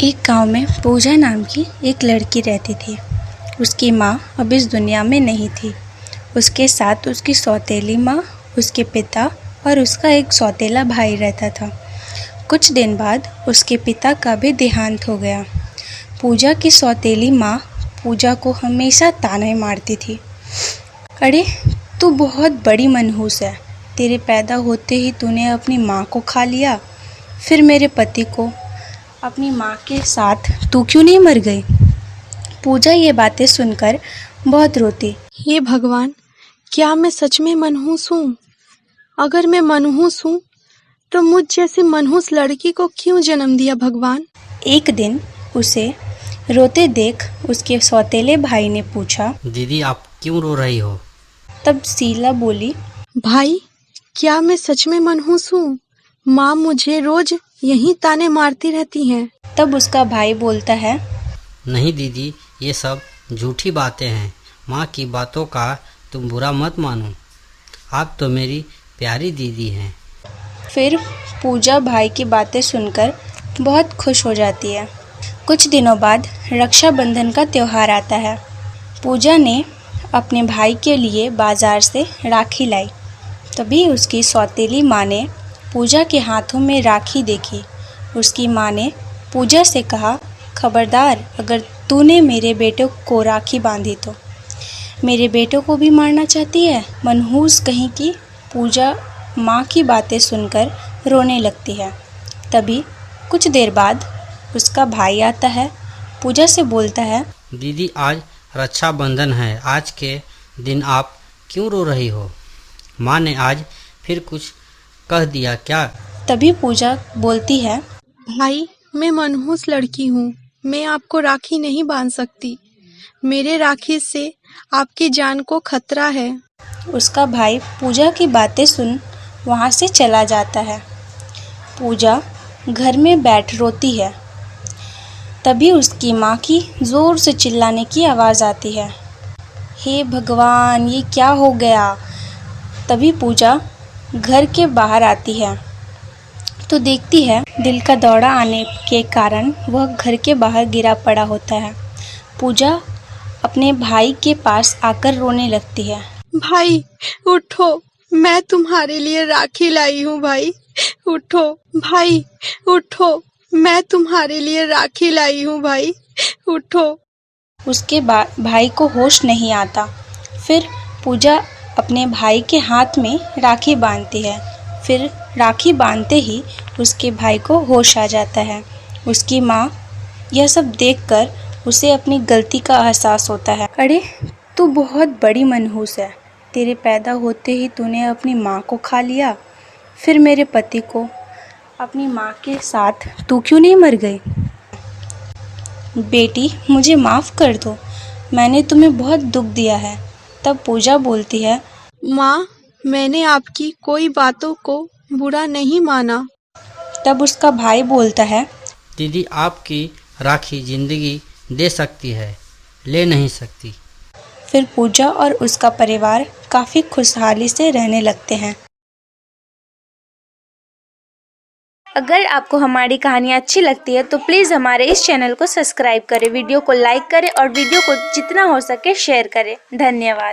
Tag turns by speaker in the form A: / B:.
A: एक गांव में पूजा नाम की एक लड़की रहती थी। उसकी माँ अब इस दुनिया में नहीं थी। उसके साथ उसकी सौतेली माँ, उसके पिता और उसका एक सौतेला भाई रहता था। कुछ दिन बाद उसके पिता का भी देहांत हो गया। पूजा की सौतेली माँ पूजा को हमेशा ताने मारती थी। अरे तू बहुत बड़ी मनहूस है, तेरे पैदा होते ही तूने अपनी माँ को खा लिया, फिर मेरे पति को। अपनी माँ के साथ तू क्यों नहीं मर गई? पूजा ये बातें सुनकर बहुत रोती।
B: हे भगवान, क्या मैं सच में मनहूस हूँ? अगर मैं मनहूस हूँ तो मुझ जैसी मनहूस लड़की को क्यों जन्म दिया भगवान?
A: एक दिन उसे रोते देख उसके सौतेले भाई ने पूछा।
C: दीदी, आप क्यों रो रही हो?
A: तब शीला बोली,
B: भाई, क्या मैं सच में मनहूस हूँ? माँ मुझे रोज यही ताने मारती रहती हैं।
A: तब उसका भाई बोलता है,
C: नहीं दीदी, ये सब झूठी बातें हैं। माँ की बातों का तुम बुरा मत मानो। आप तो मेरी प्यारी दीदी हैं।
A: फिर पूजा भाई की बातें सुनकर बहुत खुश हो जाती है। कुछ दिनों बाद रक्षाबंधन का त्योहार आता है। पूजा ने अपने भाई के लिए बाजार से राखी लाई। तभी उसकी सौतेली माँ ने पूजा के हाथों में राखी देखी। उसकी माँ ने पूजा से कहा, खबरदार, अगर तूने मेरे बेटे को राखी बांधी तो मेरे बेटों को भी मारना चाहती है, मनहूस कहीं की। पूजा माँ की बातें सुनकर रोने लगती है। तभी कुछ देर बाद उसका भाई आता है। पूजा से बोलता है,
C: दीदी, आज रक्षाबंधन है। आज के दिन आप क्यों रो रही हो? माँ ने आज फिर कुछ कह दिया क्या?
A: तभी पूजा बोलती है,
B: भाई, मैं मनहूस लड़की हूँ, मैं आपको राखी नहीं बांध सकती। मेरे राखी से आपकी जान को खतरा है।
A: उसका भाई पूजा की बातें सुन वहाँ से चला जाता है। पूजा घर में बैठ रोती है। तभी उसकी माँ की ज़ोर से चिल्लाने की आवाज़ आती है। हे भगवान, ये क्या हो गया? तभी पूजा घर के बाहर आती है तो देखती है दिल का दौरा आने के कारण वह घर के बाहर गिरा पड़ा होता है। पूजा अपने भाई के पास आकर रोने लगती है।
B: भाई उठो, मैं तुम्हारे लिए राखी लाई हूँ। भाई उठो, भाई उठो, मैं तुम्हारे लिए राखी लाई हूँ। भाई उठो।
A: उसके भाई को होश नहीं आता। फिर पूजा अपने भाई के हाथ में राखी बांधती है। फिर राखी बांधते ही उसके भाई को होश आ जाता है। उसकी माँ यह सब देखकर उसे अपनी गलती का एहसास होता है। अरे तू बहुत बड़ी मनहूस है, तेरे पैदा होते ही तूने अपनी माँ को खा लिया, फिर मेरे पति को। अपनी माँ के साथ तू क्यों नहीं मर गई? बेटी, मुझे माफ़ कर दो, मैंने तुम्हें बहुत दुख दिया है। तब पूजा बोलती है,
B: माँ, मैंने आपकी कोई बातों को बुरा नहीं माना।
A: तब उसका भाई बोलता है,
C: दीदी, आपकी राखी जिंदगी दे सकती है, ले नहीं सकती।
A: फिर पूजा और उसका परिवार काफ़ी खुशहाली से रहने लगते हैं। अगर आपको हमारी कहानियाँ अच्छी लगती है तो प्लीज़ हमारे इस चैनल को सब्सक्राइब करें, वीडियो को लाइक करें और वीडियो को जितना हो सके शेयर करें। धन्यवाद।